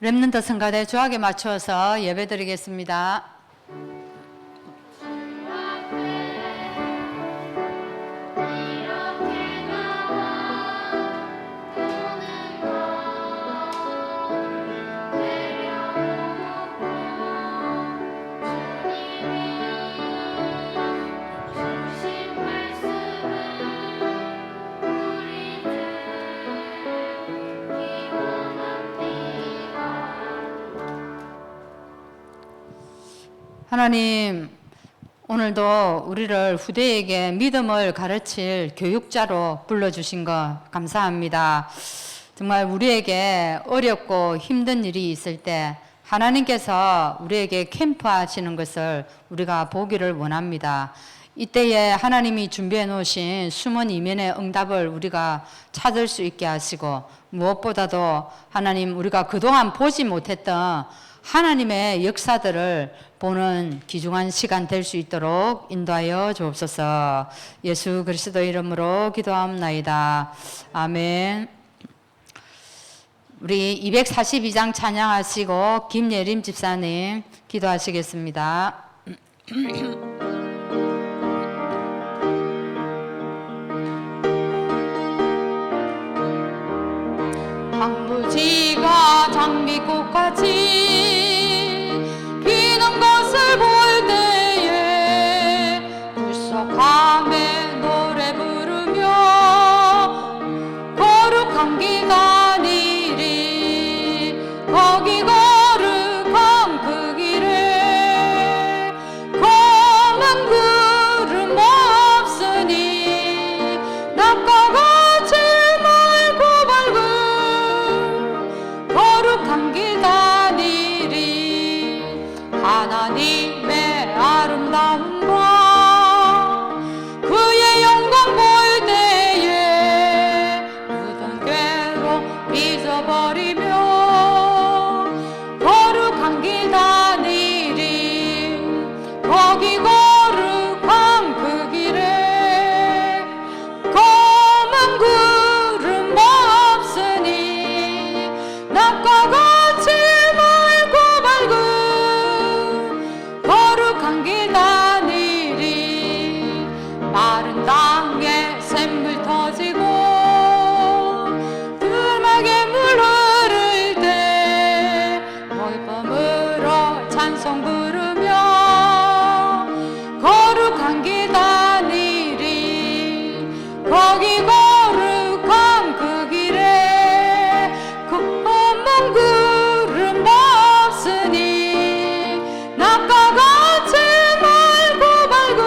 렘넌트 성가대 조학에 맞추어서 예배드리겠습니다. 하나님, 오늘도 우리를 후대에게 믿음을 가르칠 교육자로 불러주신 것 감사합니다. 정말 우리에게 어렵고 힘든 일이 있을 때 하나님께서 우리에게 캠프하시는 것을 우리가 보기를 원합니다. 이때에 하나님이 준비해 놓으신 숨은 이면의 응답을 우리가 찾을 수 있게 하시고, 무엇보다도 하나님, 우리가 그동안 보지 못했던 하나님의 역사들을 보는 귀중한 시간 될 수 있도록 인도하여 주옵소서. 예수 그리스도 이름으로 기도합나이다. 아멘. 우리 242장 찬양하시고 김예림 집사님 기도하시겠습니다. 황무지가 장미꽃같이 피는 것을 볼 때에 불쑥함에 노래 부르며 거룩한 길 다니리. 거기 거룩한 그 길에 검은 구름 없으니 낮과 같이 맑고 밝은 거룩한 길 다니리. 하나님의 아름다움과 그의 영광 볼 때에 모든 괴로 잊어버리며 거룩한 길 다니리. 거기 거룩한 그 길에 검은 구름 없으니 낮과 같이 맑고 밝은 거룩한 길 다니리. 마른 땅에 샘물 터지고 들막에 물 흐를 때 기쁨으로 찬송 부르며 거룩한 길 다니리. 거기 거룩한 그 길에 검은 구름 없으니 낮과 같이 맑고 밝은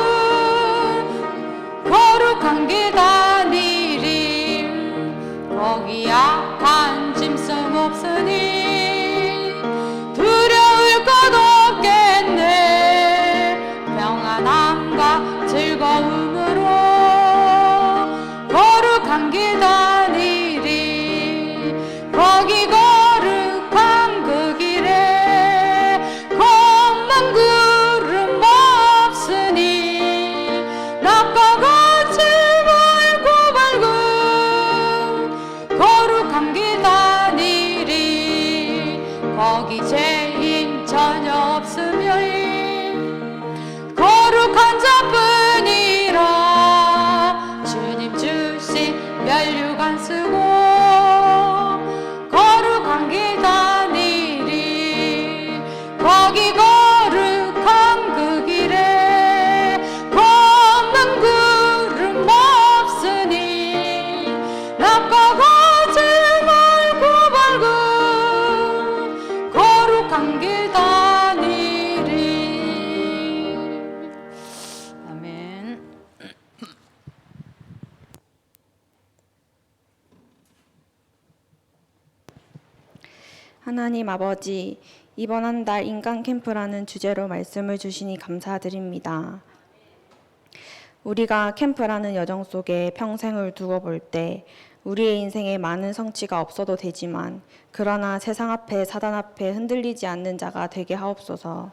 거룩한 길 다니리. 거기 악한 짐승 없으니 두려울 것 없겠네. 평안함과 즐거움으로 거룩한 길 다니리. 거기 거룩한 그 길에 검은 구름 없으니 낮과 같이 맑고 밝은 거룩한 길 다니리. 거기 죄인 전혀 없으며 거룩한 자뿐이라. 주님 주신 면류관 쓰고 거룩한 길 다니리. 거기 거룩한 그 길에 검은 구름 없으니 낮과 같이 맑고 밝은 거룩한 길 다니리. 아멘. 하나님 아버지, 이번 한 달 인간 캠프라는 주제로 말씀을 주시니 감사드립니다. 우리가 캠프라는 여정 속에 평생을 두고 볼 때 우리의 인생에 많은 성취가 없어도 되지만, 그러나 세상 앞에 사단 앞에 흔들리지 않는 자가 되게 하옵소서.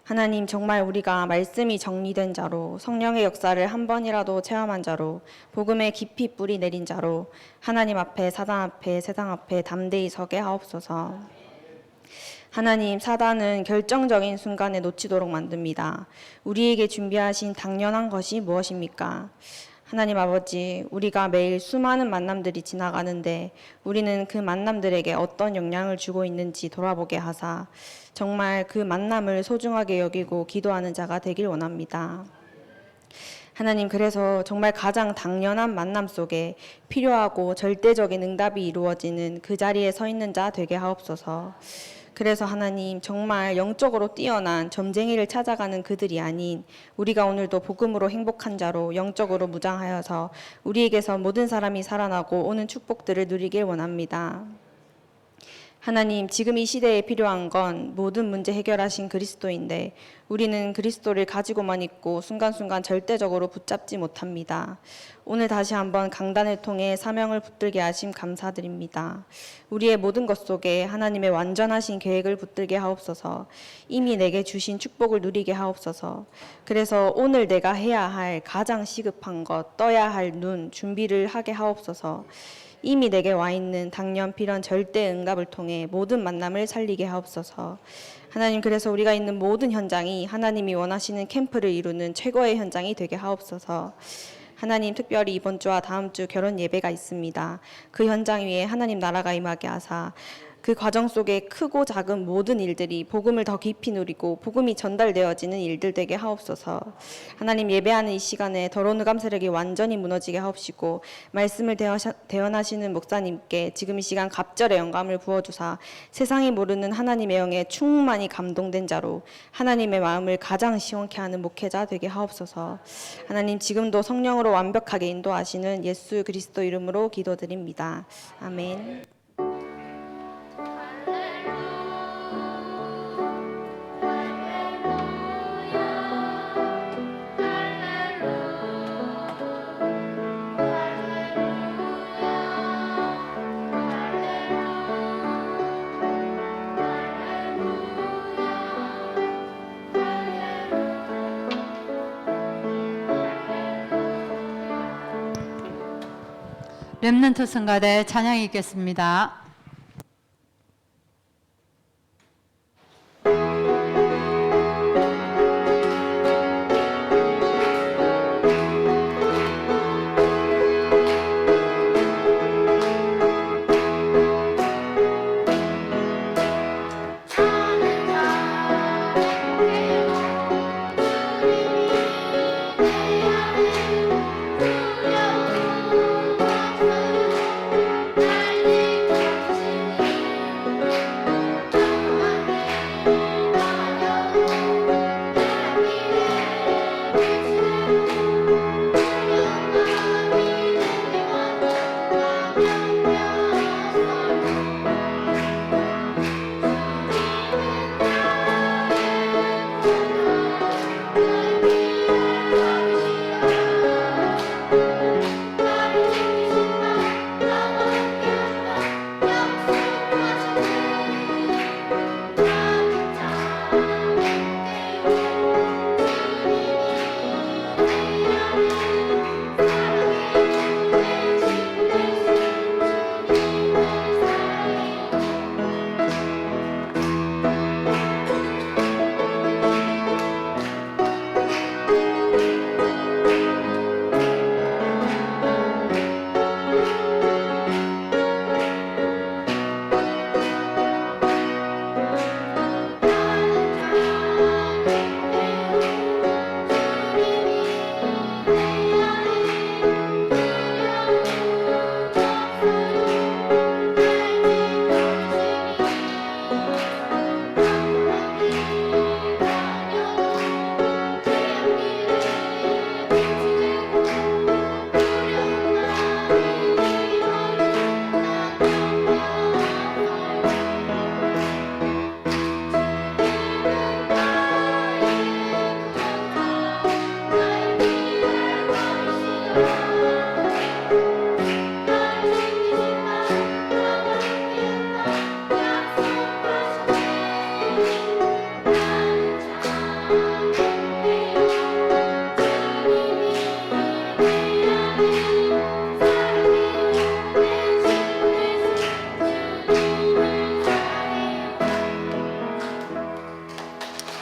하나님, 정말 우리가 말씀이 정리된 자로, 성령의 역사를 한 번이라도 체험한 자로, 복음에 깊이 뿌리 내린 자로 하나님 앞에, 사단 앞에, 세상 앞에 담대히 서게 하옵소서. 하나님, 사단은 결정적인 순간에 놓치도록 만듭니다. 우리에게 준비하신 당연한 것이 무엇입니까? 하나님 아버지, 우리가 매일 수많은 만남들이 지나가는데 우리는 그 만남들에게 어떤 영향을 주고 있는지 돌아보게 하사 정말 그 만남을 소중하게 여기고 기도하는 자가 되길 원합니다. 하나님, 그래서 정말 가장 당연한 만남 속에 필요하고 절대적인 응답이 이루어지는 그 자리에 서 있는 자 되게 하옵소서. 그래서 하나님, 정말 영적으로 뛰어난 점쟁이를 찾아가는 그들이 아닌 우리가 오늘도 복음으로 행복한 자로 영적으로 무장하여서 우리에게서 모든 사람이 살아나고 오는 축복들을 누리길 원합니다. 하나님, 지금 이 시대에 필요한 건 모든 문제 해결하신 그리스도인데 우리는 그리스도를 가지고만 있고 순간순간 절대적으로 붙잡지 못합니다. 오늘 다시 한번 강단을 통해 사명을 붙들게 하심 감사드립니다. 우리의 모든 것 속에 하나님의 완전하신 계획을 붙들게 하옵소서. 이미 내게 주신 축복을 누리게 하옵소서. 그래서 오늘 내가 해야 할 가장 시급한 것, 떠야 할 눈, 준비를 하게 하옵소서. 이미 내게 와 있는 당년 필연 절대 응답을 통해 모든 만남을 살리게 하옵소서. 하나님, 그래서 우리가 있는 모든 현장이 하나님이 원하시는 캠프를 이루는 최고의 현장이 되게 하옵소서. 하나님, 특별히 이번 주와 다음 주 결혼 예배가 있습니다. 그 현장 위에 하나님 나라가 임하게 하사 그 과정 속에 크고 작은 모든 일들이 복음을 더 깊이 누리고 복음이 전달되어지는 일들 되게 하옵소서. 하나님, 예배하는 이 시간에 더러운 흑암 세력이 완전히 무너지게 하옵시고 말씀을 대언하시는 목사님께 지금 이 시간 갑절의 영감을 부어주사 세상이 모르는 하나님의 영에 충만히 감동된 자로 하나님의 마음을 가장 시원케 하는 목회자 되게 하옵소서. 하나님, 지금도 성령으로 완벽하게 인도하시는 예수 그리스도 이름으로 기도드립니다. 아멘. 렘넌트 성가대 찬양이 있겠습니다. 주여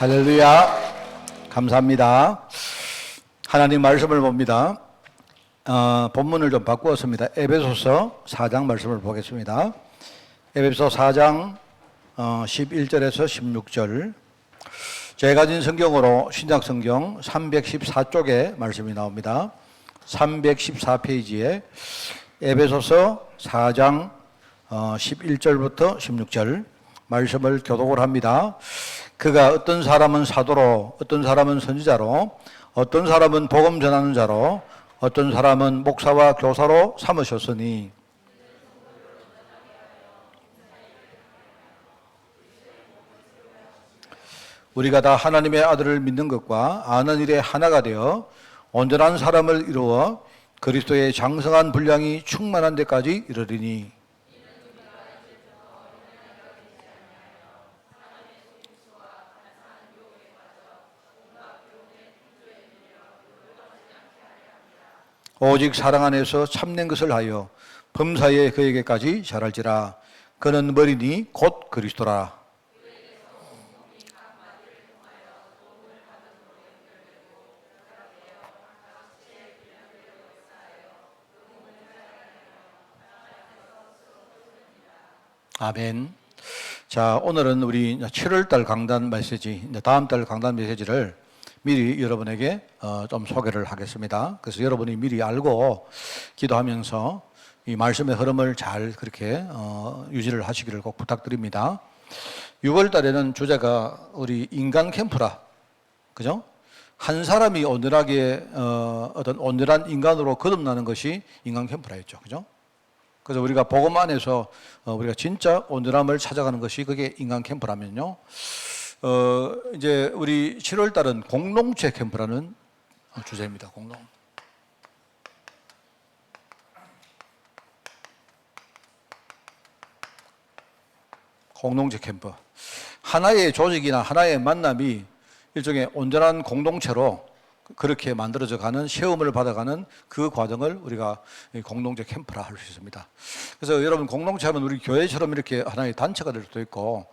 할렐루야. 감사합니다. 하나님 말씀을 봅니다. 본문을 좀 바꾸었습니다. 에베소서 4장 말씀을 보겠습니다. 에베소 4장 11절에서 16절. 제가 가진 성경으로 신약성경 314쪽에 말씀이 나옵니다. 314페이지에 에베소서 4장 11절부터 16절 말씀을 교독을 합니다. 그가 어떤 사람은 사도로, 어떤 사람은 선지자로, 어떤 사람은 복음 전하는 자로, 어떤 사람은 목사와 교사로 삼으셨으니 우리가 다 하나님의 아들을 믿는 것과 아는 일에 하나가 되어 온전한 사람을 이루어 그리스도의 장성한 분량이 충만한 데까지 이르리니 오직 사랑 안에서 참된 것을 하여 범사에 그에게까지 자랄지라. 그는 머리니 곧 그리스도라. 아멘. 자, 오늘은 우리 7월달 강단 메시지, 다음 달 강단 메시지를 미리 여러분에게 좀 소개를 하겠습니다. 그래서 여러분이 미리 알고 기도하면서 이 말씀의 흐름을 잘 그렇게 유지를 하시기를 꼭 부탁드립니다. 6월 달에는 주제가 우리 인간 캠프라. 그죠? 한 사람이 온전하게 어떤 온전한 인간으로 거듭나는 것이 인간 캠프라였죠. 그죠? 그래서 우리가 복음 안에서 우리가 진짜 온전함을 찾아가는 것이 그게 인간 캠프라면요. 이제 우리 7월 달은 공동체 캠프라는 주제입니다. 공동체 캠프. 하나의 조직이나 하나의 만남이 일종의 온전한 공동체로 그렇게 만들어져 가는 시험을 받아가는 그 과정을 우리가 공동체 캠프라 할 수 있습니다. 그래서 여러분 공동체 하면 우리 교회처럼 이렇게 하나의 단체가 될 수도 있고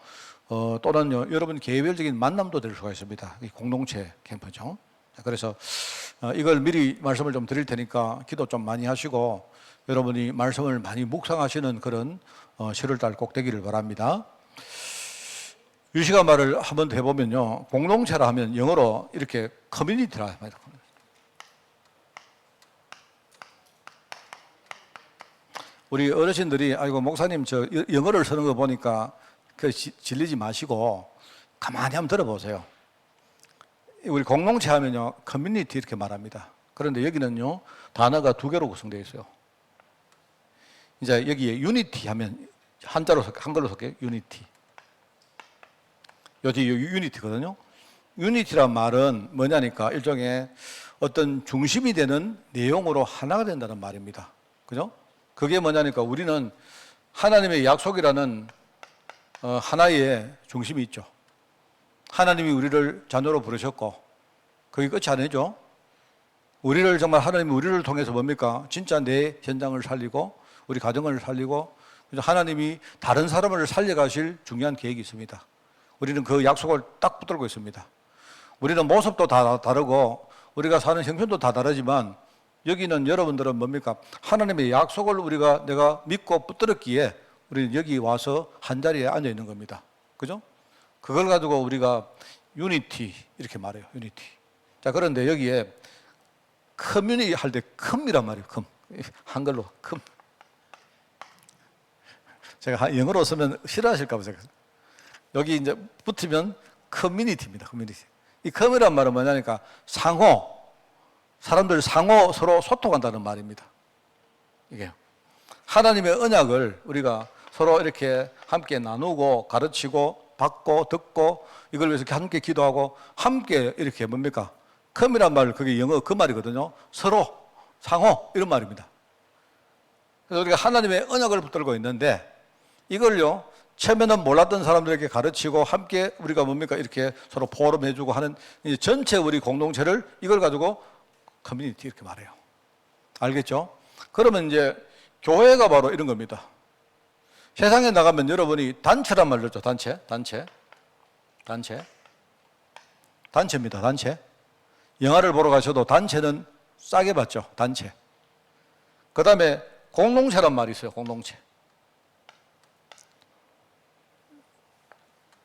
또는 여러분 개별적인 만남도 될 수가 있습니다. 공동체 캠프죠. 그래서 이걸 미리 말씀을 좀 드릴 테니까 기도 좀 많이 하시고 여러분이 말씀을 많이 묵상하시는 그런 7월달 꼭 되기를 바랍니다. 유시가 말을 한번 더 해보면요. 공동체라 하면 영어로 이렇게 커뮤니티라 합니다. 우리 어르신들이 아이고 목사님 저 영어를 쓰는 거 보니까 그 질리지 마시고 가만히 한번 들어보세요. 우리 공동체 하면요 커뮤니티 이렇게 말합니다. 그런데 여기는요 단어가 두 개로 구성되어 있어요. 이제 여기에 유니티 하면 한글로 쓸게요. 유니티. 여기 유니티거든요. 유니티란 말은 뭐냐니까 일종의 어떤 중심이 되는 내용으로 하나가 된다는 말입니다. 그죠? 그게 뭐냐니까 우리는 하나님의 약속이라는 하나의 중심이 있죠. 하나님이 우리를 자녀로 부르셨고 그게 끝이 아니죠. 우리를 정말 하나님이 우리를 통해서 뭡니까? 진짜 내 현장을 살리고 우리 가정을 살리고 하나님이 다른 사람을 살려가실 중요한 계획이 있습니다. 우리는 그 약속을 딱 붙들고 있습니다. 우리는 모습도 다 다르고 우리가 사는 형편도 다 다르지만 여기는 여러분들은 뭡니까? 하나님의 약속을 내가 믿고 붙들었기에 우리는 여기 와서 한 자리에 앉아 있는 겁니다. 그죠? 그걸 가지고 우리가 유니티 이렇게 말해요. 유니티. 자, 그런데 여기에 커뮤니티 할 때 컴이란 말이에요. 컴. 한글로 컴. 제가 영어로 쓰면 싫어하실까 봐 제가. 여기 이제 붙으면 커뮤니티입니다. 커뮤니티. 이 컴이란 말은 뭐냐니까 사람들 상호 서로 소통한다는 말입니다. 이게 하나님의 언약을 우리가 서로 이렇게 함께 나누고 가르치고 받고 듣고 이걸 위해서 함께 기도하고 함께 이렇게 뭡니까? 컴이란 말 그게 영어 그 말이거든요. 서로 상호 이런 말입니다. 그래서 우리가 하나님의 언약을 붙들고 있는데 이걸요 처음에는 몰랐던 사람들에게 가르치고 함께 우리가 뭡니까 이렇게 서로 포럼해주고 하는 전체 우리 공동체를 이걸 가지고 커뮤니티 이렇게 말해요. 알겠죠? 그러면 이제 교회가 바로 이런 겁니다. 세상에 나가면 여러분이 단체란 말 듣죠. 단체. 단체입니다. 단체. 영화를 보러 가셔도 단체는 싸게 받죠. 단체. 그 다음에 공동체란 말이 있어요. 공동체.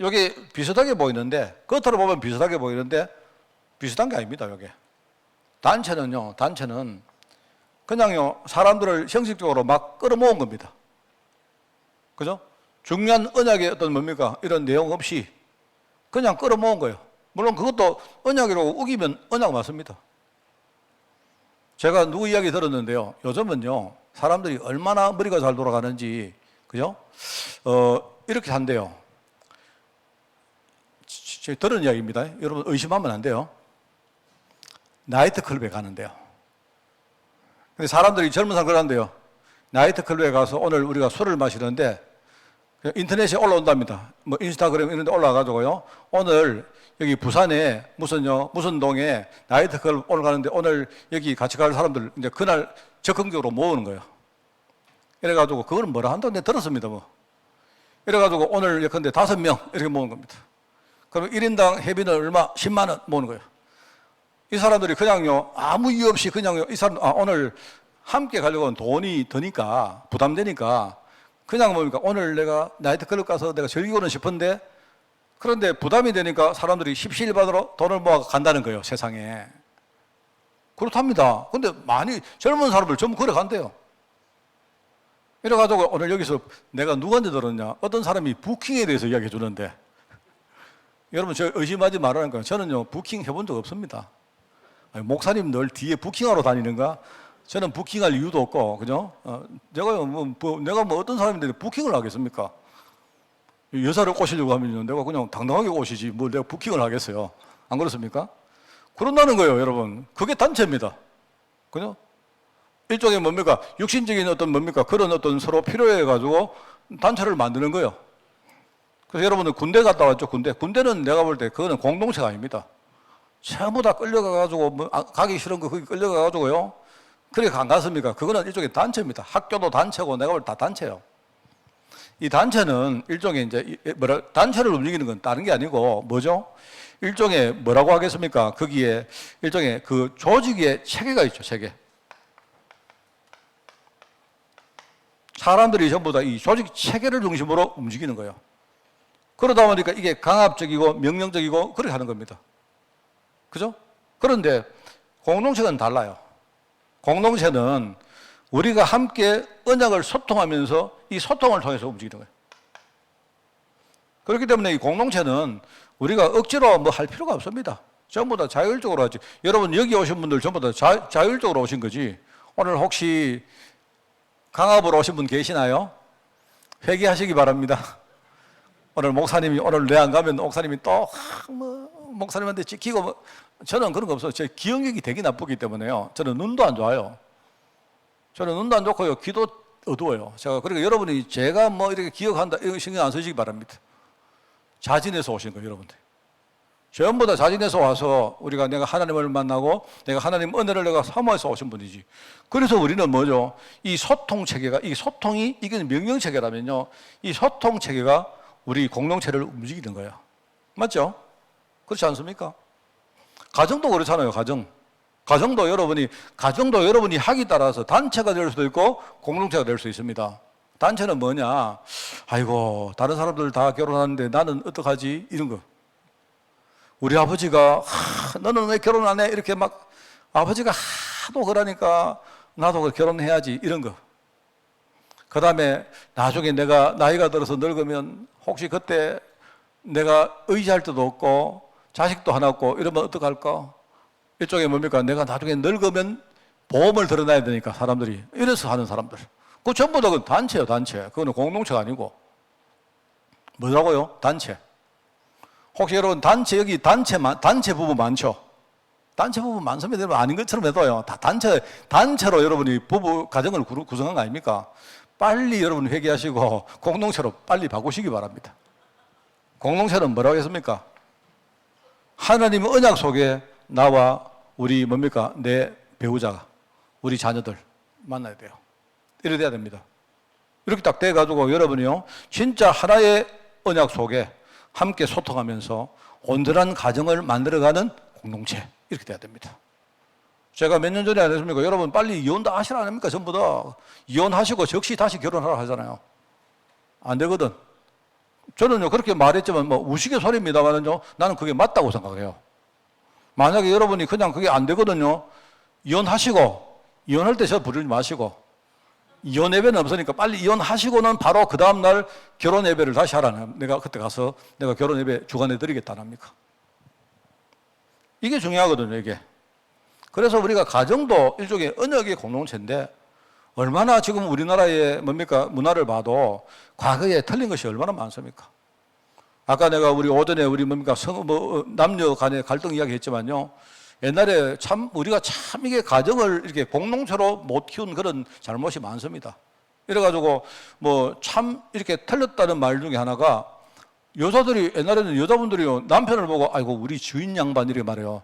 여기 비슷하게 보이는데, 겉으로 보면 비슷하게 보이는데 비슷한 게 아닙니다. 여기. 단체는요, 단체는 그냥요, 사람들을 형식적으로 막 끌어모은 겁니다. 그죠? 중요한 언약의 어떤 뭡니까? 이런 내용 없이 그냥 끌어모은 거예요. 물론 그것도 언약이라고 우기면 언약 맞습니다. 제가 누구 이야기 들었는데요. 요즘은요, 사람들이 얼마나 머리가 잘 돌아가는지, 그죠? 이렇게 한대요. 제가 들은 이야기입니다. 여러분 의심하면 안 돼요. 나이트클럽에 가는데요. 근데 사람들이 젊은 사람 그러는데요. 나이트클럽에 가서 오늘 우리가 술을 마시는데 인터넷에 올라온답니다. 뭐 인스타그램 이런 데 올라가가지고요. 오늘 여기 부산에 무슨 동에 나이트클럽 오늘 가는데 오늘 여기 같이 갈 사람들 이제 그날 적극적으로 모으는 거예요. 이래가지고 그걸 뭐라 한다고 내가 들었습니다. 뭐. 이래가지고 오늘 예컨대 5명 이렇게 모으는 겁니다. 그럼 1인당 회비는 얼마? 10만 원 모으는 거예요. 이 사람들이 그냥요, 아무 이유 없이 그냥요, 이 사람, 오늘 함께 가려고 하면 돈이 드니까, 부담되니까, 그냥 뭡니까? 오늘 내가 나이트클럽 가서 내가 즐기고는 싶은데, 그런데 부담이 되니까 사람들이 십시일 받으러 돈을 모아 간다는 거예요, 세상에. 그렇답니다. 근데 많이 젊은 사람들 전부 그래 간대요. 이래가지고 오늘 여기서 내가 누구한테 들었냐? 어떤 사람이 부킹에 대해서 이야기해 주는데, 여러분 저 의심하지 말라는 거예요. 저는요, 부킹 해본 적 없습니다. 아니, 목사님 늘 뒤에 부킹하러 다니는가? 저는 부킹할 이유도 없고, 그죠? 내가 뭐 어떤 사람인데 부킹을 하겠습니까? 여자를 꼬시려고 하면 내가 그냥 당당하게 꼬시지, 뭐 내가 부킹을 하겠어요. 안 그렇습니까? 그런다는 거예요, 여러분. 그게 단체입니다. 그죠? 일종의 뭡니까? 육신적인 어떤 뭡니까? 그런 어떤 서로 필요해가지고 단체를 만드는 거예요. 그래서 여러분들 군대 갔다 왔죠, 군대. 군대는 내가 볼 때 그거는 공동체가 아닙니다. 전부 다 끌려가가지고, 뭐, 가기 싫은 거 거기 끌려가가지고요. 그렇게 안 갔습니까? 그거는 일종의 단체입니다. 학교도 단체고 내가 볼 때 다 단체예요. 이 단체는 일종의 이제, 단체를 움직이는 건 다른 게 아니고, 뭐죠? 일종의 뭐라고 하겠습니까? 거기에 일종의 그 조직의 체계가 있죠, 체계. 사람들이 전부 다 이 조직 체계를 중심으로 움직이는 거예요. 그러다 보니까 이게 강압적이고 명령적이고 그렇게 하는 겁니다. 그죠? 그런데 공동체는 달라요. 공동체는 우리가 함께 언약을 소통하면서 이 소통을 통해서 움직이는 거예요. 그렇기 때문에 이 공동체는 우리가 억지로 뭐 할 필요가 없습니다. 전부 다 자율적으로 하지. 여러분 여기 오신 분들 전부 다 자율적으로 오신 거지. 오늘 혹시 강압으로 오신 분 계시나요? 회개하시기 바랍니다. 오늘 목사님이 오늘 내 안 가면 목사님이 또 목사님한테 지키고 뭐, 저는 그런 거 없어요. 제 기억력이 되게 나쁘기 때문에요. 저는 눈도 안 좋아요. 저는 눈도 안 좋고요. 귀도 어두워요. 제가 그러니까 여러분이 제가 뭐 이렇게 기억한다 이거 신경 안 쓰시기 바랍니다. 자진해서 오신 거예요, 여러분들. 전부 다 자진해서 와서 우리가 내가 하나님을 만나고 내가 하나님 은혜를 내가 사모해서 오신 분이지. 그래서 우리는 뭐죠? 이 소통 체계가 이 소통이 이게 명령 체계라면요. 이 소통 체계가 우리 공동체를 움직이는 거예요. 맞죠? 그렇지 않습니까? 가정도 그렇잖아요, 가정도 여러분이 하기 따라서 단체가 될 수도 있고 공동체가 될 수 있습니다. 단체는 뭐냐? 아이고, 다른 사람들 다 결혼하는데 나는 어떡하지? 이런 거. 우리 아버지가, 너는 왜 결혼 안 해? 이렇게 막 아버지가 하도 그러니까 나도 결혼해야지. 이런 거. 그 다음에 나중에 내가 나이가 들어서 늙으면 혹시 그때 내가 의지할 데도 없고 자식도 하나 없고 이러면 어떡할까? 이쪽에 뭡니까? 내가 나중에 늙으면 보험을 들어놔야 되니까 사람들이 이래서 하는 사람들. 그 전부 다 단체예요, 단체. 그거는 공동체가 아니고 뭐라고요? 단체. 혹시 여러분 여기 단체 부부 많죠? 단체 부부 많습니다. 여러분 아닌 것처럼 해도요. 다 단체로 여러분이 부부 가정을 구성한 거 아닙니까? 빨리 여러분 회개하시고 공동체로 빨리 바꾸시기 바랍니다. 공동체는 뭐라고 했습니까? 하나님의 언약 속에 나와 우리 뭡니까? 내 배우자가, 우리 자녀들 만나야 돼요. 이래 돼야 됩니다. 이렇게 딱 돼가지고 여러분이요, 진짜 하나의 언약 속에 함께 소통하면서 온전한 가정을 만들어가는 공동체, 이렇게 돼야 됩니다. 제가 몇 년 전에 안 했습니까? 여러분 빨리 이혼 다 하시라 안 합니까? 전부 다 이혼하시고 즉시 다시 결혼하라 하잖아요. 안 되거든. 저는요 그렇게 말했지만 뭐 우스갯소리입니다만은요 나는 그게 맞다고 생각해요. 만약에 여러분이 그냥 그게 안 되거든요, 이혼하시고, 이혼할 때 저 부르지 마시고, 이혼 예배는 없으니까 빨리 이혼하시고는 바로 그 다음날 결혼 예배를 다시 하라는, 내가 그때 가서 내가 결혼 예배 주관해 드리겠다는 합니까? 이게 중요하거든요, 이게. 그래서 우리가 가정도 일종의 언역의 공동체인데, 얼마나 지금 우리나라의 뭡니까 문화를 봐도 과거에 틀린 것이 얼마나 많습니까? 아까 내가 우리 오전에 우리 뭡니까 남녀 간의 갈등 이야기 했지만요, 옛날에 참 우리가 참 이게 가정을 이렇게 공동체로 못 키운 그런 잘못이 많습니다. 이래가지고 뭐 참 이렇게 틀렸다는 말 중에 하나가, 여자들이 옛날에는 여자분들이 남편을 보고 아이고 우리 주인 양반 이렇게 말해요.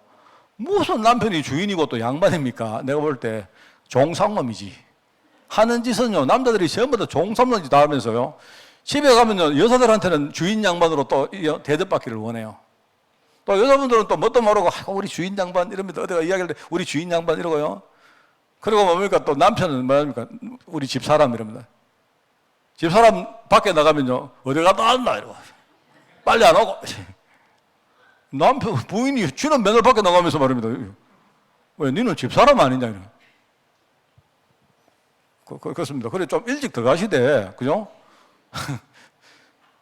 무슨 남편이 주인이고 또 양반입니까? 내가 볼 때 종삼놈이지. 하는 짓은요 남자들이 전부 다 종삼놈 짓 다 하면서요, 집에 가면요 여자들한테는 주인 양반으로 또 대접받기를 원해요. 또 여자분들은 또 뭣도 모르고 아이고 우리 주인 양반 이러면서 어디가 이야기할 때 우리 주인 양반 이러고요. 그리고 뭡니까 또 남편은 뭐합니까? 우리 집사람 이럽니다. 집사람 밖에 나가면요 어디 갔다 왔나 이러고 빨리 안 오고. 남편 부인이 쥐는 맨날 밖에 나가면서 말입니다. 왜 니는 집사람 아니냐 이러. 그렇습니다. 그래 좀 일찍 들어가시되, 그죠?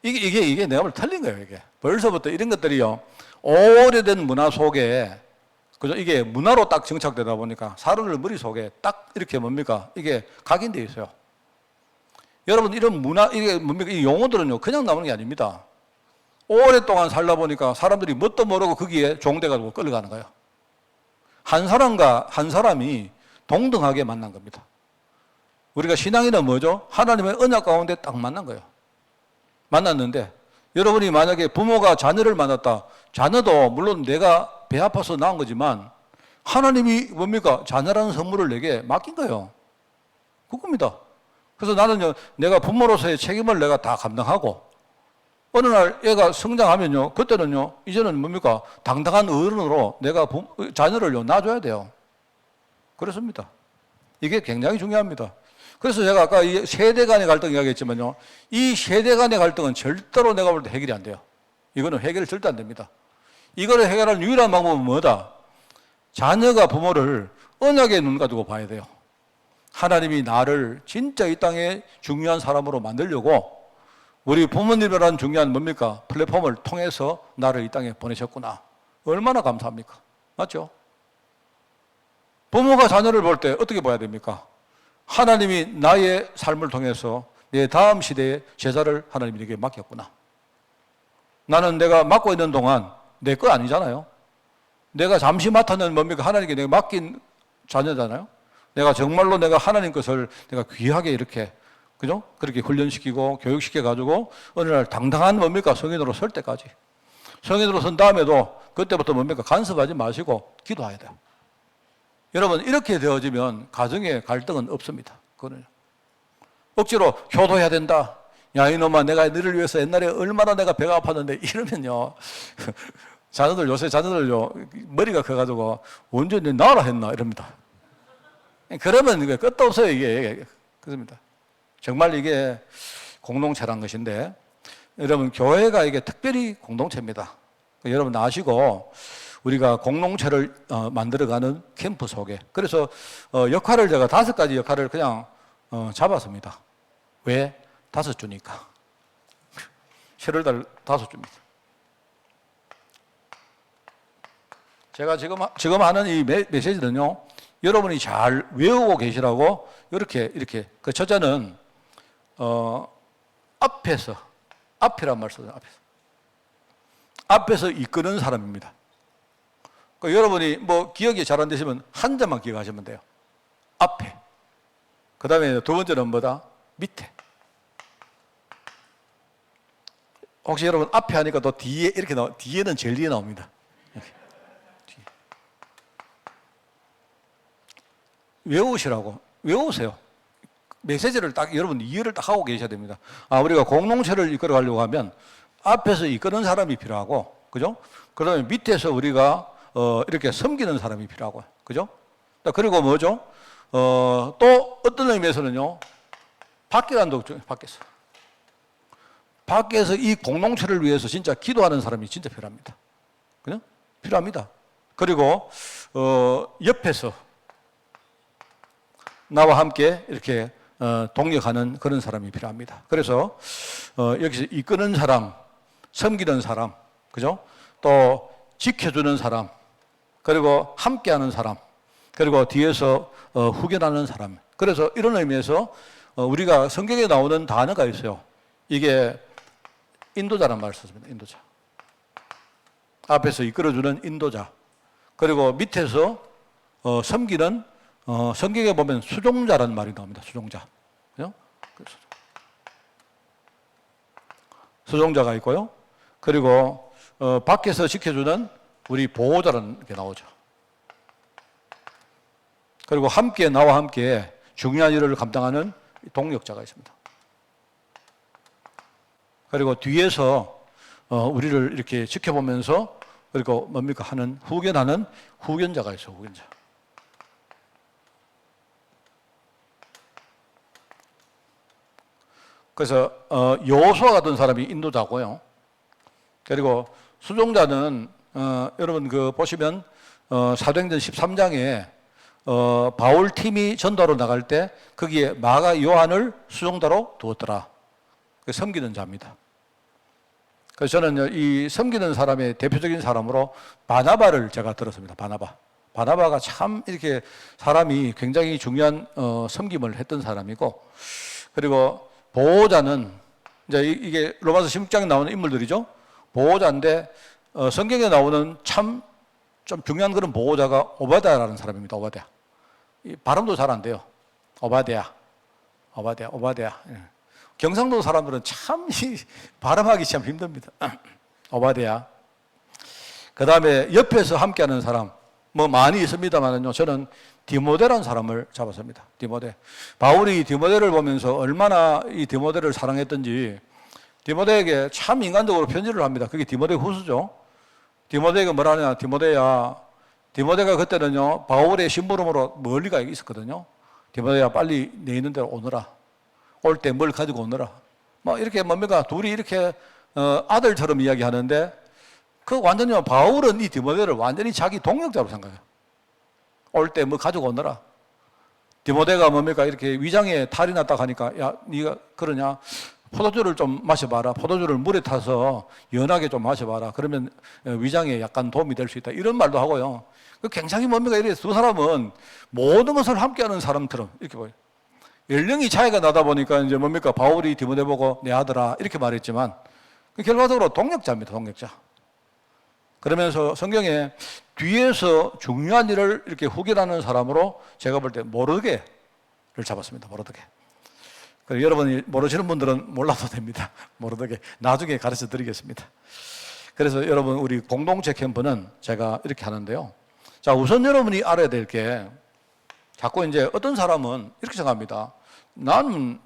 이게 내가 볼 때 틀린 거예요, 이게. 벌써부터 이런 것들이요, 오래된 문화 속에, 그죠? 이게 문화로 딱 정착되다 보니까 사람들 머릿속에 딱 이렇게 뭡니까? 이게 각인되어 있어요. 여러분, 이런 문화, 이게 뭡니까? 이 용어들은요, 그냥 나오는 게 아닙니다. 오랫동안 살다 보니까 사람들이 뭣도 모르고 거기에 종돼가지고 끌려가는 거예요. 한 사람과 한 사람이 동등하게 만난 겁니다. 우리가 신앙이란 뭐죠? 하나님의 언약 가운데 딱 만난 거예요. 만났는데, 여러분이 만약에 부모가 자녀를 만났다. 자녀도 물론 내가 배 아파서 낳은 거지만 하나님이 뭡니까? 자녀라는 선물을 내게 맡긴 거예요. 그겁니다. 그래서 나는요, 내가 부모로서의 책임을 내가 다 감당하고, 어느 날 애가 성장하면요, 그때는요, 이제는 뭡니까? 당당한 어른으로 내가 자녀를요, 놔줘야 돼요. 그렇습니다. 이게 굉장히 중요합니다. 그래서 제가 아까 이 세대 간의 갈등 이야기했지만요, 이 세대 간의 갈등은 절대로 내가 볼 때 해결이 안 돼요. 이거는 해결이 절대 안 됩니다. 이거를 해결하는 유일한 방법은 뭐다? 자녀가 부모를 언약의 눈 가지고 봐야 돼요. 하나님이 나를 진짜 이 땅에 중요한 사람으로 만들려고 우리 부모님이라는 중요한 뭡니까? 플랫폼을 통해서 나를 이 땅에 보내셨구나. 얼마나 감사합니까? 맞죠? 부모가 자녀를 볼 때 어떻게 봐야 됩니까? 하나님이 나의 삶을 통해서 내 다음 시대의 제자를 하나님이 내게 맡겼구나. 나는 내가 맡고 있는 동안 내 거 아니잖아요. 내가 잠시 맡았는 뭡니까? 하나님께 내가 맡긴 자녀잖아요. 내가 정말로 내가 하나님 것을 내가 귀하게 이렇게, 그죠? 그렇게 훈련시키고 교육시켜가지고 어느 날 당당한 뭡니까? 성인으로 설 때까지. 성인으로 선 다음에도 그때부터 뭡니까? 간섭하지 마시고 기도해야 돼요. 여러분, 이렇게 되어지면 가정의 갈등은 없습니다. 그거는 억지로 효도해야 된다. 야, 이놈아, 내가 너를 위해서 옛날에 얼마나 내가 배가 아팠는데 이러면요. 요새 자녀들요, 머리가 커가지고 언제 내 나라 했나 이럽니다. 그러면 이게 끝도 없어요, 이게. 그렇습니다. 정말 이게 공동체란 것인데, 여러분, 교회가 이게 특별히 공동체입니다. 여러분 아시고, 우리가 공동체를 만들어가는 캠프 속에. 그래서 역할을 제가 5가지 역할을 그냥 잡았습니다. 왜? 5주니까. 7월달 5주입니다. 제가 지금 하는 이 메시지는요, 여러분이 잘 외우고 계시라고 이렇게. 그 첫째는 앞이란 말 써요. 앞에서 이끄는 사람입니다. 그 여러분이 뭐 기억이 잘 안 되시면 한 자만 기억하시면 돼요. 앞에. 그 다음에 두 번째는 뭐다? 밑에. 혹시 여러분 앞에 하니까 또 뒤에 이렇게 뒤에는 제일 뒤에 나옵니다. 이렇게. 뒤에. 외우시라고. 외우세요. 메시지를 딱 여러분 이해를 딱 하고 계셔야 됩니다. 우리가 공동체를 이끌어 가려고 하면 앞에서 이끄는 사람이 필요하고, 그죠? 그 다음에 밑에서 우리가 이렇게 섬기는 사람이 필요하고, 그죠? 그리고 뭐죠? 또 어떤 의미에서는요, 밖에 간 독종, 밖에서. 밖에서 이 공동체를 위해서 진짜 기도하는 사람이 진짜 필요합니다. 그죠? 필요합니다. 그리고, 옆에서 나와 함께 이렇게 동력하는 그런 사람이 필요합니다. 그래서, 여기서 이끄는 사람, 섬기는 사람, 그죠? 또 지켜주는 사람, 그리고 함께하는 사람, 그리고 뒤에서 후견하는 사람. 그래서 이런 의미에서 우리가 성경에 나오는 단어가 있어요. 이게 인도자란 말을 썼습니다. 인도자. 앞에서 이끌어주는 인도자. 그리고 밑에서 섬기는 성경에 보면 수종자라는 말이 나옵니다. 수종자. 그죠? 수종자가 있고요. 그리고 밖에서 지켜주는 우리 보호자라는 게 나오죠. 그리고 함께 나와 함께 중요한 일을 감당하는 동력자가 있습니다. 그리고 뒤에서 우리를 이렇게 지켜보면서 그리고 뭡니까 하는 후견하는 후견자가 있어요. 후견자. 그래서 여호수아 같은 사람이 인도자고요. 그리고 수종자는 여러분 그 보시면 사도행전 13장에 바울 팀이 전도로 나갈 때 거기에 마가 요한을 수종자로 두었더라. 섬기는 자입니다. 그래서 저는 이 섬기는 사람의 대표적인 사람으로 바나바를 제가 들었습니다. 바나바가 참 이렇게 사람이 굉장히 중요한 섬김을 했던 사람이고, 그리고 보호자는 이제 이게 로마서 16장에 나오는 인물들이죠. 보호자인데 성경에 나오는 참 좀 중요한 그런 보호자가 오바댜라는 사람입니다. 오바댜. 이 발음도 잘 안 돼요. 오바댜. 예. 경상도 사람들은 참 발음하기 참 힘듭니다. 오바댜. 그 다음에 옆에서 함께하는 사람 뭐 많이 있습니다만은요. 저는 디모데라는 사람을 잡았습니다. 디모데. 바울이 디모데를 보면서 얼마나 이 디모데를 사랑했던지 디모데에게 참 인간적으로 편지를 합니다. 그게 디모데 후서죠. 디모데가 뭐라 하냐. 디모데가 그때는요. 바울의 심부름으로 멀리 가 있었거든요. 디모데야 빨리 내 있는 데로 오너라. 올 때 뭘 가지고 오너라. 뭐 이렇게 뭡니까 둘이 이렇게 아들처럼 이야기하는데 그 완전히 바울은 이 디모데를 완전히 자기 동력자로 생각해요. 올 때 뭐 가지고 오너라. 디모데가 뭡니까 이렇게 위장에 탈이 났다 하니까 야 네가 그러냐 포도주를 좀 마셔봐라. 포도주를 물에 타서 연하게 좀 마셔봐라. 그러면 위장에 약간 도움이 될 수 있다. 이런 말도 하고요. 굉장히 뭡니까 이렇게 두 사람은 모든 것을 함께하는 사람처럼 이렇게 보여요. 연령이 차이가 나다 보니까 이제 뭡니까 바울이 디모데 보고 내 아들아 이렇게 말했지만 결과적으로 동력자입니다. 동력자. 그러면서 성경에 뒤에서 중요한 일을 이렇게 후견하는 사람으로 제가 볼 때 모르게를 잡았습니다. 모르게. 여러분이 모르시는 분들은 몰라도 됩니다. 모르게 나중에 가르쳐 드리겠습니다. 그래서 여러분 우리 공동체 캠프는 제가 이렇게 하는데요. 자, 우선 여러분이 알아야 될 게 자꾸 이제 어떤 사람은 이렇게 생각합니다. 나는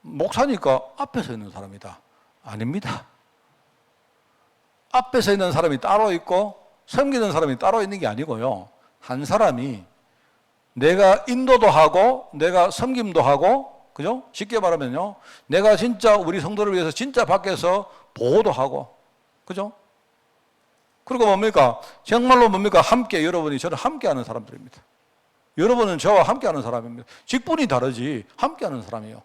목사니까 앞에 서 있는 사람이다. 아닙니다. 앞에 서 있는 사람이 따로 있고 섬기는 사람이 따로 있는 게 아니고요. 한 사람이 내가 인도도 하고 내가 섬김도 하고 그죠? 쉽게 말하면요. 내가 진짜 우리 성도를 위해서 진짜 밖에서 보호도 하고 그죠? 그리고 뭡니까? 정말로 뭡니까? 함께 여러분이 저를 함께하는 사람들입니다. 여러분은 저와 함께하는 사람입니다. 직분이 다르지 함께하는 사람이에요.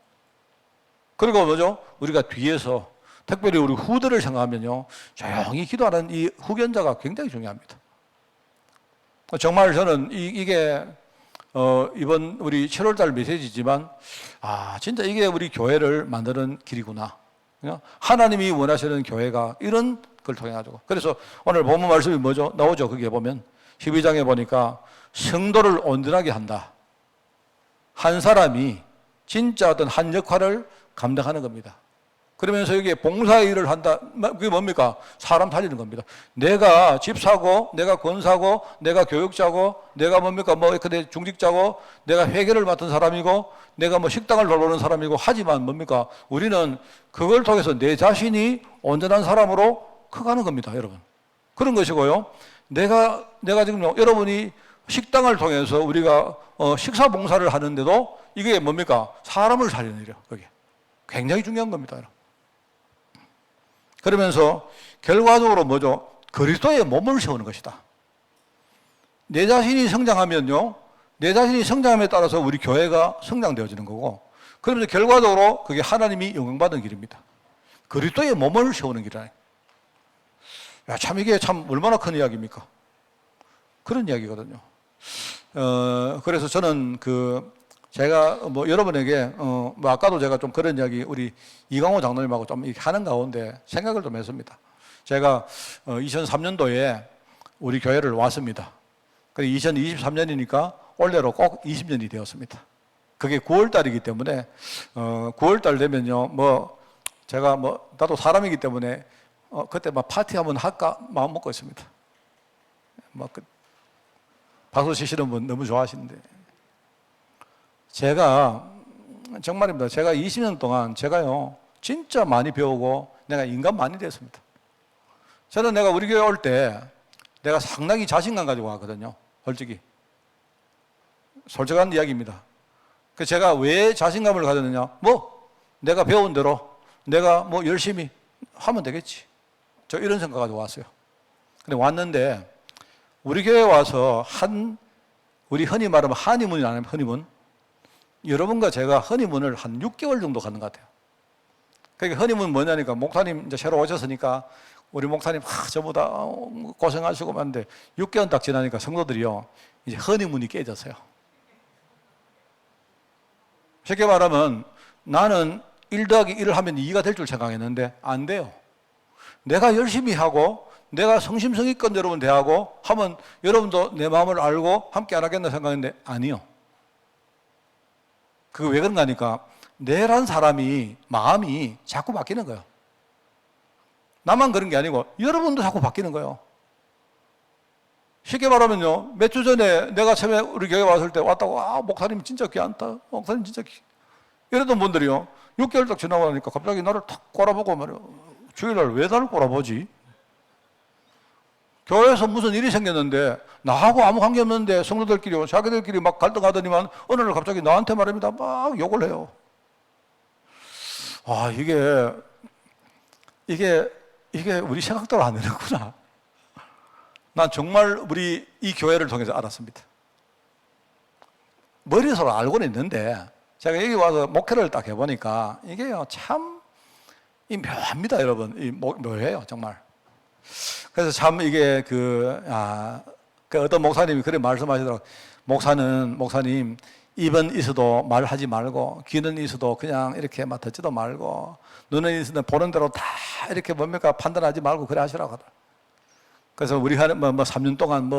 그리고 뭐죠? 우리가 뒤에서 특별히 우리 후들을 생각하면요. 조용히 기도하는 이 후견자가 굉장히 중요합니다. 정말 저는 이게 이번 우리 7월달 메시지지만 진짜 이게 우리 교회를 만드는 길이구나. 하나님이 원하시는 교회가 이런 걸 통해 가지고. 그래서 오늘 본문 말씀이 뭐죠? 나오죠. 거기에 보면 12장에 보니까 성도를 온전하게 한다. 한 사람이 진짜 어떤 한 역할을 감당하는 겁니다. 그러면서 여기에 봉사일을 한다. 그게 뭡니까? 사람 살리는 겁니다. 내가 집 사고, 내가 권사고, 내가 교육자고, 내가 뭡니까? 뭐 이렇게 중직자고, 내가 회계를 맡은 사람이고, 내가 뭐 식당을 돌보는 사람이고, 하지만 뭡니까? 우리는 그걸 통해서 내 자신이 온전한 사람으로 커가는 겁니다, 여러분. 그런 것이고요. 내가 지금 여러분이 식당을 통해서 우리가 식사 봉사를 하는데도 이게 뭡니까? 사람을 살리는 일이에요, 그게. 굉장히 중요한 겁니다, 여러분. 그러면서 결과적으로 뭐죠? 그리스도의 몸을 세우는 것이다. 내 자신이 성장하면요, 내 자신이 성장함에 따라서 우리 교회가 성장되어지는 거고, 그러면서 결과적으로 그게 하나님이 영광받는 길입니다. 그리스도의 몸을 세우는 길이라. 야, 참 이게 참 얼마나 큰 이야기입니까? 그런 이야기거든요. 그래서 저는 제가 뭐 여러분에게 뭐 아까도 제가 좀 그런 이야기 우리 이광호 장로님하고 좀 이렇게 하는 가운데 생각을 좀 했습니다. 제가 2003년도에 우리 교회를 왔습니다. 그래 2023년이니까 올해로 꼭 20년이 되었습니다. 그게 9월 달이기 때문에 9월 달 되면요 뭐 제가 뭐 나도 사람이기 때문에 그때 막 파티 한번 할까 마음 먹고 있습니다. 뭐 박수 치시는 분 너무 좋아하시는데. 제가 정말입니다. 제가 20년 동안 제가요 진짜 많이 배우고 내가 인간 많이 됐습니다. 저는 내가 우리 교회 올 때 내가 상당히 자신감 가지고 왔거든요. 솔직한 이야기입니다. 그 제가 왜 자신감을 가졌느냐? 뭐 내가 배운 대로 내가 뭐 열심히 하면 되겠지. 저 이런 생각 가지고 왔어요. 근데 왔는데 우리 교회에 와서 우리 흔히 말하면 한의문이 아니면 흔히문. 여러분과 제가 허니문을 한 6개월 정도 가는 것 같아요. 그러니까 허니문 뭐냐니까 목사님 이제 새로 오셨으니까 우리 목사님 저보다 고생하시고 하는데 6개월 딱 지나니까 성도들이요 이제 허니문이 깨졌어요. 쉽게 말하면 나는 1 더하기 1을 하면 2가 될 줄 생각했는데 안 돼요. 내가 열심히 하고 내가 성심성의껏 여러분 대하고 하면 여러분도 내 마음을 알고 함께 안 하겠나 생각했는데 아니요. 그거 왜 그런가 하니까 내란 사람이 마음이 자꾸 바뀌는 거예요. 나만 그런 게 아니고 여러분도 자꾸 바뀌는 거예요. 쉽게 말하면요 몇 주 전에 내가 처음에 우리 교회 왔을 때 왔다고 목사님 진짜 귀찮다. 목사님 진짜 이러던 분들이요 6개월 딱 지나고 나니까 갑자기 나를 탁 꼬라보고 말이요 주일날 왜 나를 꼬라보지? 교회에서 무슨 일이 생겼는데 나하고 아무 관계 없는데 성도들끼리 자기들끼리 막 갈등하더니만 어느 날 갑자기 나한테 말합니다. 막 욕을 해요. 이게 우리 생각대로 안 되는구나. 난 정말 우리 이 교회를 통해서 알았습니다. 머리에서 알고는 있는데 제가 여기 와서 목회를 딱 해보니까 이게요 참 묘합니다, 여러분. 묘해요, 정말. 그래서 참 이게 어떤 목사님이 그렇게 말씀하시더라고요. 목사님, 입은 있어도 말하지 말고, 귀는 있어도 그냥 이렇게 막 듣지도 말고, 눈은 있어도 보는 대로 다 이렇게 뭡니까 판단하지 말고 그래 하시라고 하더라고요. 그래서 우리 한 3년 동안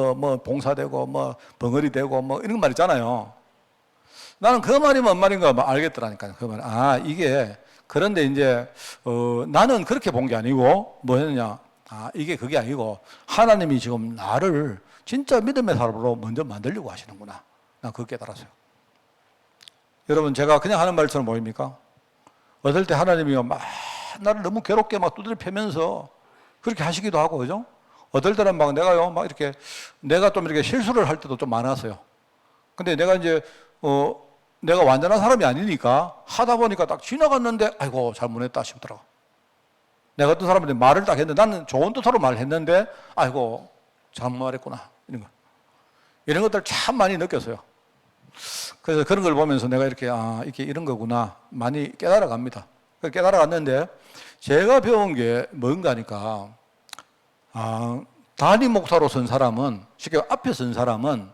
봉사되고, 벙어리 되고, 이런 말 있잖아요. 나는 그 말이 뭔 말인가 알겠더라니까요. 그 말. 이게, 그런데 이제, 나는 그렇게 본 게 아니고, 뭐였냐. 이게 그게 아니고 하나님이 지금 나를 진짜 믿음의 사람으로 먼저 만들려고 하시는구나. 난 그거 깨달았어요. 여러분 제가 그냥 하는 말처럼 보입니까? 어떨 때 하나님이 막 나를 너무 괴롭게 막 두드려 패면서 그렇게 하시기도 하고 그죠? 어떨 때는 막 내가요 막 이렇게 내가 좀 이렇게 실수를 할 때도 좀 많았어요. 근데 내가 이제 내가 완전한 사람이 아니니까 하다 보니까 딱 지나갔는데 아이고 잘못했다 싶더라고. 내가 어떤 사람한테 말을 딱 했는데 나는 좋은 뜻으로 말을 했는데 아이고 잘못 말했구나 이런 것들 참 많이 느꼈어요. 그래서 그런 걸 보면서 내가 이렇게 이렇게 이런 거구나 많이 깨달아 갑니다. 깨달아 갔는데 제가 배운 게 뭔가 하니까 단임 목사로 선 사람은 쉽게 앞에 선 사람은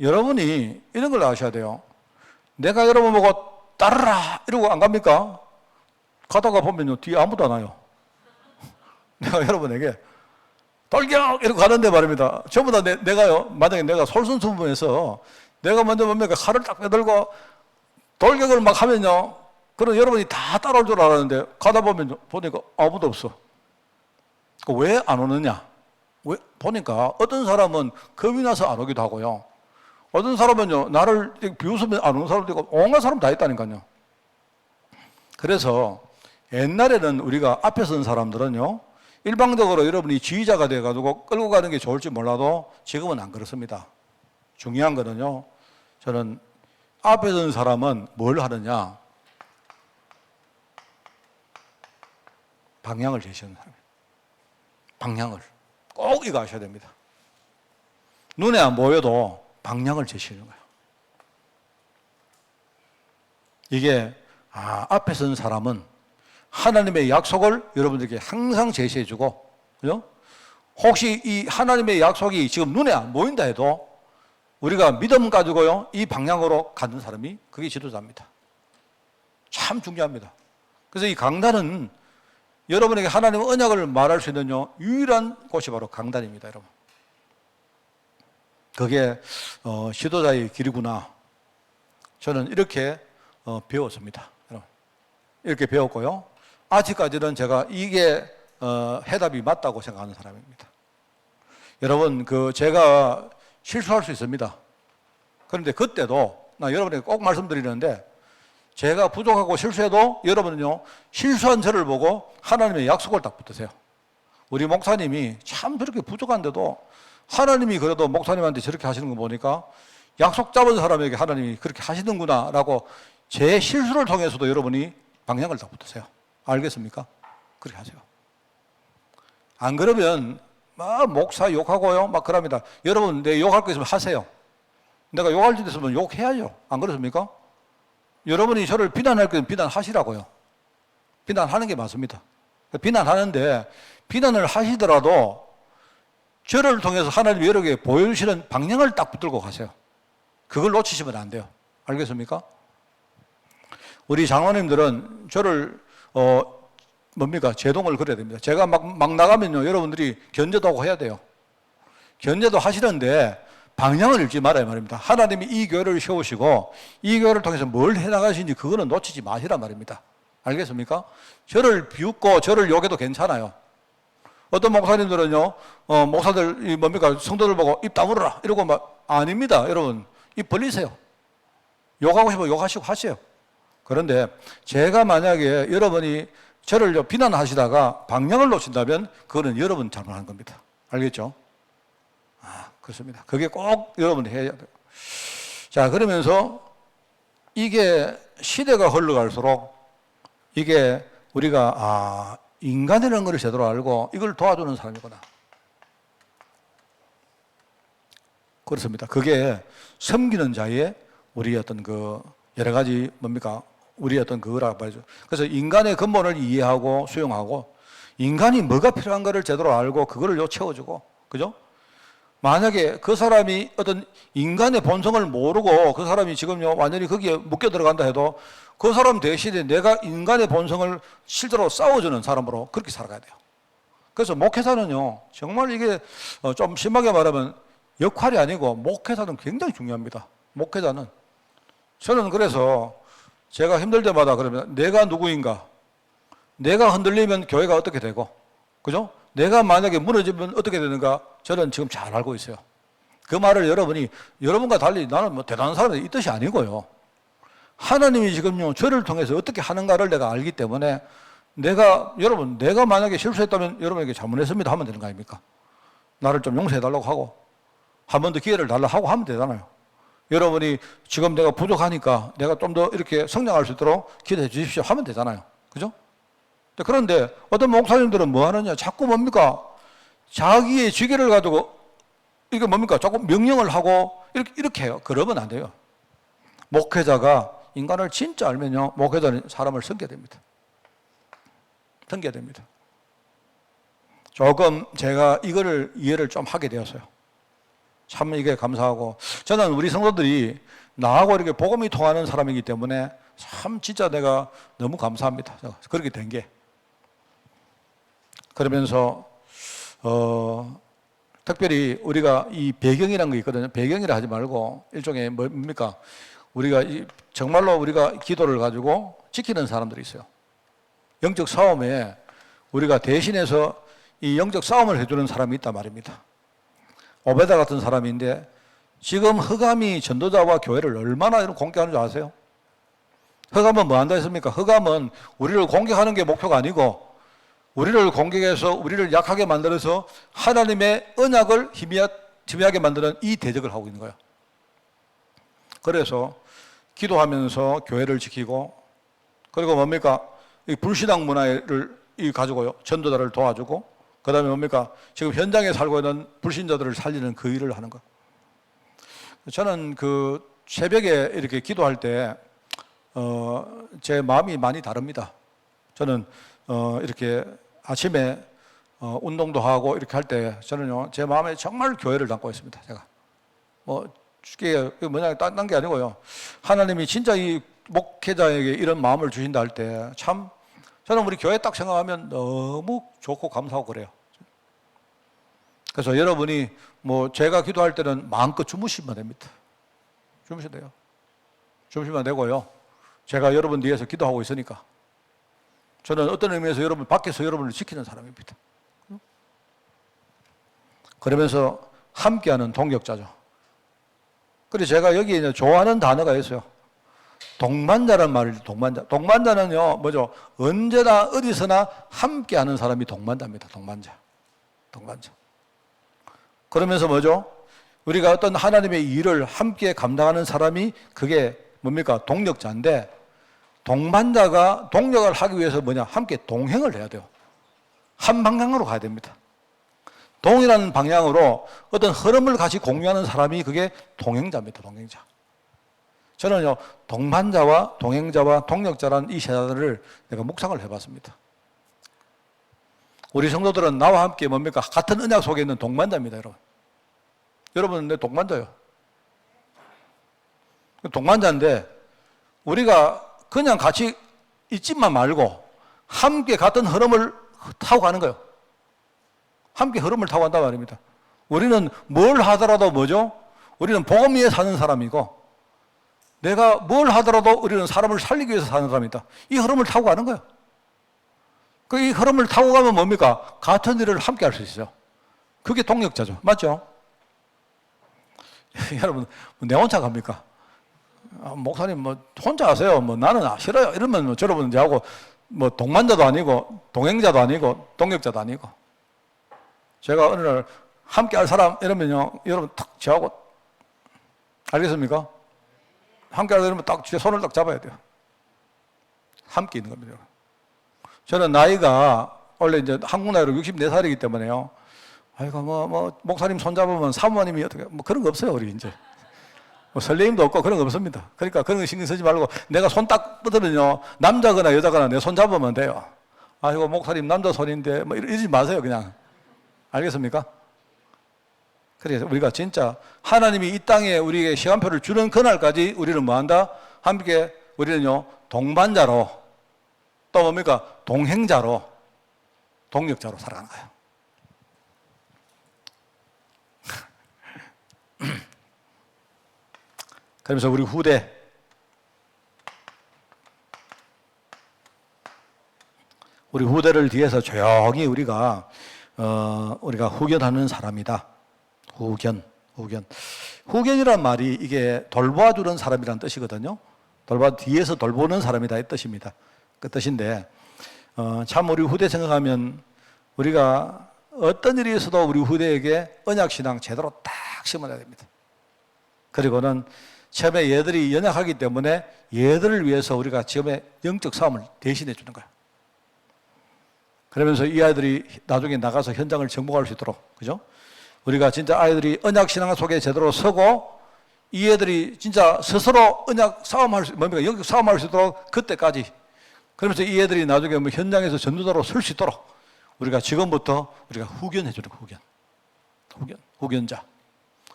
여러분이 이런 걸 아셔야 돼요. 내가 여러분 보고 따르라 이러고 안 갑니까? 가다가 보면요 뒤에 아무도 안 와요. 내가 여러분에게 돌격 이러고 가는데 말입니다. 전부 다 내가요 만약에 내가 솔선수범해서 내가 먼저 뭡니까 칼을 딱 빼들고 돌격을 막 하면요 그럼 여러분이 다 따라올 줄 알았는데 가다 보면 보니까 아무도 없어. 왜 안 오느냐? 왜? 보니까 어떤 사람은 겁이 나서 안 오기도 하고요. 어떤 사람은요, 나를 비웃으면 안 오는 사람도 있고, 온갖 사람 다 있다니까요. 그래서 옛날에는 우리가 앞에 선 사람들은요, 일방적으로 여러분이 지휘자가 돼가지고 끌고 가는 게 좋을지 몰라도 지금은 안 그렇습니다. 중요한 거는요, 저는 앞에 선 사람은 뭘 하느냐? 방향을 제시하는 사람이에요. 방향을. 꼭 이거 아셔야 됩니다. 눈에 안 보여도 방향을 제시하는 거예요. 이게 앞에 선 사람은 하나님의 약속을 여러분들에게 항상 제시해주고, 그죠? 혹시 이 하나님의 약속이 지금 눈에 안 보인다 해도 우리가 믿음 가지고요, 이 방향으로 가는 사람이 그게 지도자입니다. 참 중요합니다. 그래서 이 강단은 여러분에게 하나님의 언약을 말할 수 있는 유일한 곳이 바로 강단입니다, 여러분. 그게 지도자의 길이구나. 저는 이렇게 배웠습니다, 여러분. 이렇게 배웠고요. 아직까지는 제가 이게 해답이 맞다고 생각하는 사람입니다. 여러분, 제가 실수할 수 있습니다. 그런데 그때도 나 여러분에게 꼭 말씀드리는데, 제가 부족하고 실수해도 여러분은요, 실수한 저를 보고 하나님의 약속을 딱 붙드세요. 우리 목사님이 참 저렇게 부족한데도 하나님이 그래도 목사님한테 저렇게 하시는 거 보니까 약속 잡은 사람에게 하나님이 그렇게 하시는구나 라고 제 실수를 통해서도 여러분이 방향을 딱 붙드세요. 알겠습니까? 그렇게 하세요. 안 그러면 막 목사 욕하고요, 막 그럽니다. 여러분, 내 욕할 거 있으면 하세요. 내가 욕할 짓 있으면 욕해야죠. 안 그렇습니까? 여러분이 저를 비난할 거면 비난하시라고요. 비난하는 게 맞습니다. 비난하는데 비난을 하시더라도 저를 통해서 하나님이 여러분에게 보여주시는 방향을 딱 붙들고 가세요. 그걸 놓치시면 안 돼요. 알겠습니까? 우리 장로님들은 저를 제동을 걸어야 됩니다. 제가 막 나가면요, 여러분들이 견제도 하고 해야 돼요. 견제도 하시는데 방향을 잃지 말아야 말입니다. 하나님이 이 교회를 세우시고 이 교회를 통해서 뭘 해나가시는지 그거는 놓치지 마시란 말입니다. 알겠습니까? 저를 비웃고 저를 욕해도 괜찮아요. 어떤 목사님들은요, 목사들, 성도들 보고 입 다물어라 이러고 막, 아닙니다. 여러분, 입 벌리세요. 욕하고 싶으면 욕하시고 하세요. 그런데 제가 만약에 여러분이 저를 비난하시다가 방향을 놓친다면 그거는 여러분 잘못한 겁니다. 알겠죠? 그렇습니다. 그게 꼭 여러분이 해야 돼요. 자, 그러면서 이게 시대가 흘러갈수록 이게 우리가 인간이라는 걸 제대로 알고 이걸 도와주는 사람이구나. 그렇습니다. 그게 섬기는 자의 우리의 어떤 여러 가지 우리의 어떤 그거라고 말이죠. 그래서 인간의 근본을 이해하고 수용하고 인간이 뭐가 필요한가를 제대로 알고 그거를 채워주고, 그죠? 만약에 그 사람이 어떤 인간의 본성을 모르고 그 사람이 지금요 완전히 거기에 묶여 들어간다 해도 그 사람 대신에 내가 인간의 본성을 실제로 싸워주는 사람으로 그렇게 살아가야 돼요. 그래서 목회자는요, 정말 이게 좀 심하게 말하면 역할이 아니고 목회자는 굉장히 중요합니다. 목회자는. 저는 그래서 제가 힘들 때마다 그러면 내가 누구인가? 내가 흔들리면 교회가 어떻게 되고, 그죠? 내가 만약에 무너지면 어떻게 되는가? 저는 지금 잘 알고 있어요. 그 말을 여러분과 달리 나는 대단한 사람이 이 뜻이 아니고요. 하나님이 지금요, 저를 통해서 어떻게 하는가를 내가 알기 때문에 내가 만약에 실수했다면 여러분에게 잘못했습니다 하면 되는 거 아닙니까? 나를 좀 용서해달라고 하고 한 번 더 기회를 달라고 하고 하면 되잖아요. 여러분이 지금 내가 부족하니까 내가 좀 더 이렇게 성장할 수 있도록 기도해 주십시오 하면 되잖아요. 그죠? 그런데 어떤 목사님들은 뭐 하느냐? 자꾸 자기의 지계를 가지고 이게 자꾸 명령을 하고 이렇게 해요. 그러면 안 돼요. 목회자가 인간을 진짜 알면요, 목회자는 사람을 섬겨야 됩니다. 섬겨야 됩니다. 조금 제가 이거를 이해를 좀 하게 되었어요. 참 이게 감사하고, 저는 우리 성도들이 나하고 이렇게 복음이 통하는 사람이기 때문에 참 진짜 내가 너무 감사합니다. 그렇게 된 게. 그러면서 특별히 우리가 이 배경이라는 거 있거든요. 배경이라 하지 말고 일종의 우리가 정말로 우리가 기도를 가지고 지키는 사람들이 있어요. 영적 싸움에 우리가 대신해서 이 영적 싸움을 해주는 사람이 있단 말입니다. 오베다 같은 사람인데 지금 흑암이 전도자와 교회를 얼마나 공격하는 줄 아세요? 흑암은 뭐 한다 했습니까? 흑암은 우리를 공격하는 게 목표가 아니고 우리를 공격해서 우리를 약하게 만들어서 하나님의 언약을 희미하게 만드는 이 대적을 하고 있는 거예요. 그래서 기도하면서 교회를 지키고 그리고 뭡니까? 이 불신앙 문화를 가지고요. 전도자를 도와주고 그 다음에 뭡니까? 지금 현장에 살고 있는 불신자들을 살리는 그 일을 하는 거. 저는 그 새벽에 이렇게 기도할 때, 제 마음이 많이 다릅니다. 저는, 이렇게 아침에, 운동도 하고 이렇게 할 때 저는요, 제 마음에 정말 교회를 담고 있습니다. 제가. 쉽게, 뭐냐, 딴 게 아니고요. 하나님이 진짜 이 목회자에게 이런 마음을 주신다 할 때 참, 저는 우리 교회 딱 생각하면 너무 좋고 감사하고 그래요. 그래서 여러분이 제가 기도할 때는 마음껏 주무시면 됩니다. 주무시면 돼요. 주무시면 되고요. 제가 여러분 뒤에서 기도하고 있으니까. 저는 어떤 의미에서 여러분 밖에서 여러분을 지키는 사람입니다. 그러면서 함께하는 동역자죠. 그리고 제가 여기 이제 좋아하는 단어가 있어요. 동반자란 말을 동반자. 동반자는요, 뭐죠? 언제나 어디서나 함께하는 사람이 동반자입니다. 동반자. 그러면서 뭐죠? 우리가 어떤 하나님의 일을 함께 감당하는 사람이 그게 뭡니까? 동력자인데 동반자가 동력을 하기 위해서 뭐냐? 함께 동행을 해야 돼요. 한 방향으로 가야 됩니다. 동일한 방향으로 어떤 흐름을 같이 공유하는 사람이 그게 동행자입니다. 동행자. 저는요, 동반자와 동행자와 동력자라는 이 세 단어를 내가 묵상을 해봤습니다. 우리 성도들은 나와 함께 뭡니까? 같은 언약 속에 있는 동반자입니다, 여러분. 여러분은 내 동반자예요. 동반자인데 우리가 그냥 같이 있지만 말고 함께 같은 흐름을 타고 가는 거예요. 함께 흐름을 타고 간단 말입니다. 우리는 뭘 하더라도 뭐죠? 우리는 복음 위에 사는 사람이고 내가 뭘 하더라도 우리는 사람을 살리기 위해서 사는 사람이다. 이 흐름을 타고 가는 거예요. 이 흐름을 타고 가면 뭡니까? 같은 일을 함께 할 수 있어요. 그게 동력자죠. 맞죠? 여러분, 내 혼자 갑니까? 목사님, 혼자 하세요. 나는 싫어요. 이러면 여러분 저하고 동반자도 아니고, 동행자도 아니고, 동력자도 아니고. 제가 어느 날 함께 할 사람 이러면요, 여러분 탁 저하고, 알겠습니까? 함께 하려면 딱 제 손을 딱 잡아야 돼요. 함께 있는 겁니다. 저는 나이가 원래 이제 한국 나이로 64살이기 때문에요. 아이고, 목사님 손잡으면 사모님이 어떻게, 그런 거 없어요, 우리 이제. 설레임도 없고 그런 거 없습니다. 그러니까 그런 거 신경 쓰지 말고 내가 손 딱 뻗으면요, 남자거나 여자거나 내 손 잡으면 돼요. 아이고, 목사님 남자 손인데, 이러지 마세요, 그냥. 알겠습니까? 그래서 우리가 진짜 하나님이 이 땅에 우리에게 시간표를 주는 그날까지 우리는 뭐 한다? 함께 우리는요, 동반자로 또 뭡니까? 동행자로, 동력자로 살아가는 거예요. 그러면서 우리 후대를 뒤에서 조용히 우리가 후견하는 사람이다. 후견이란 말이 이게 돌봐주는 사람이란 뜻이거든요. 뒤에서 돌보는 사람이다 이 뜻입니다. 그 뜻인데, 참 우리 후대 생각하면 우리가 어떤 일이 있어도 우리 후대에게 언약신앙 제대로 딱 심어야 됩니다. 그리고는 처음에 얘들이 연약하기 때문에 얘들을 위해서 우리가 지금의 영적 싸움을 대신해 주는 거예요. 그러면서 이 아이들이 나중에 나가서 현장을 정복할 수 있도록, 그죠? 우리가 진짜 아이들이 언약 신앙 속에 제대로 서고 이 애들이 진짜 스스로 언약 싸움할 수, 영적 싸움할 수 있도록 그때까지. 그러면서 이 애들이 나중에 현장에서 전도자로 설 수 있도록 우리가 지금부터 우리가 후견해 주는 거예요. 후견자.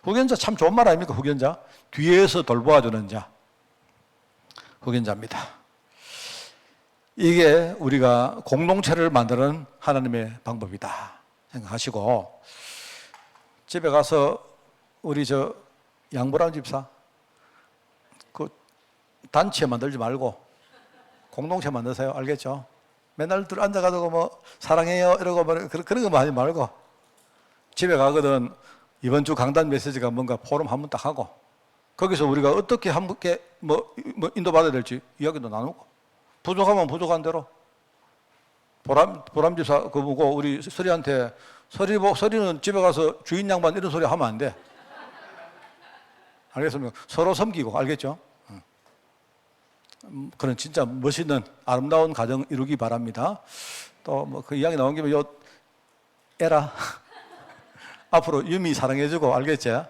후견자 참 좋은 말 아닙니까? 후견자. 뒤에서 돌보아주는 자. 후견자입니다. 이게 우리가 공동체를 만드는 하나님의 방법이다 생각하시고, 집에 가서 우리 양보람 집사 그 단체 만들지 말고 공동체 만드세요. 알겠죠? 맨날 들 앉아가지고 뭐 사랑해요 이러고 뭐 그런 거 하지 말고 집에 가거든 이번 주 강단 메시지가 뭔가 포럼 한번 딱 하고 거기서 우리가 어떻게 함께 뭐 인도받아야 될지 이야기도 나누고 부족하면 부족한 대로 보람집사 그 보고 우리 서리한테 서리는 집에 가서 주인 양반 이런 소리 하면 안 돼. 알겠습니까? 서로 섬기고 알겠죠? 그런 진짜 멋있는 아름다운 가정 이루기 바랍니다. 또 뭐 그 이야기 나온 김에 요 에라 앞으로 유미 사랑해주고 알겠지?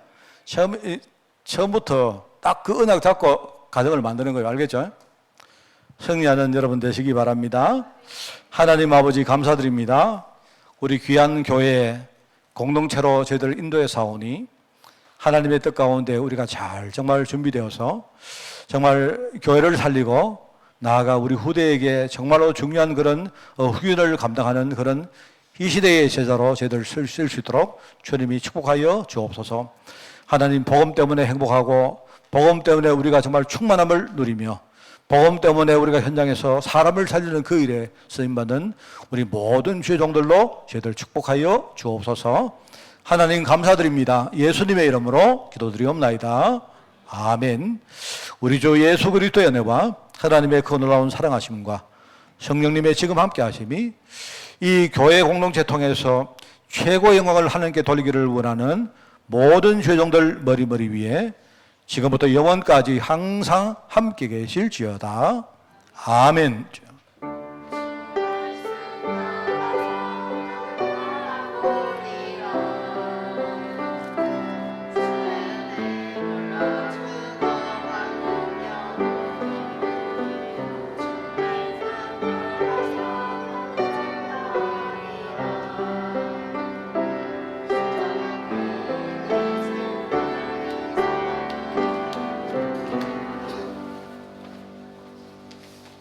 처음부터 딱 그 언약 잡고 가정을 만드는 거예요. 알겠죠? 승리하는 여러분 되시기 바랍니다. 하나님 아버지 감사드립니다. 우리 귀한 교회 공동체로 저희들 인도해 사오니 하나님의 뜻 가운데 우리가 잘 정말 준비되어서 정말 교회를 살리고 나아가 우리 후대에게 정말로 중요한 그런 후균을 감당하는 그런 이 시대의 제자로 저희들 쓸 수 있도록 주님이 축복하여 주옵소서. 하나님 복음 때문에 행복하고 복음 때문에 우리가 정말 충만함을 누리며 복음 때문에 우리가 현장에서 사람을 살리는 그 일에 쓰임받는 우리 모든 죄종들로 저희들 축복하여 주옵소서. 하나님 감사드립니다. 예수님의 이름으로 기도드리옵나이다. 아멘. 우리 주 예수 그리스도의 은혜와 하나님의 그 놀라운 사랑하심과 성령님의 지금 함께 하심이 이 교회 공동체 통해서 최고의 영광을 하나님께 돌리기를 원하는 모든 죄종들 머리 위에 지금부터 영원까지 항상 함께 계실지어다. 아멘.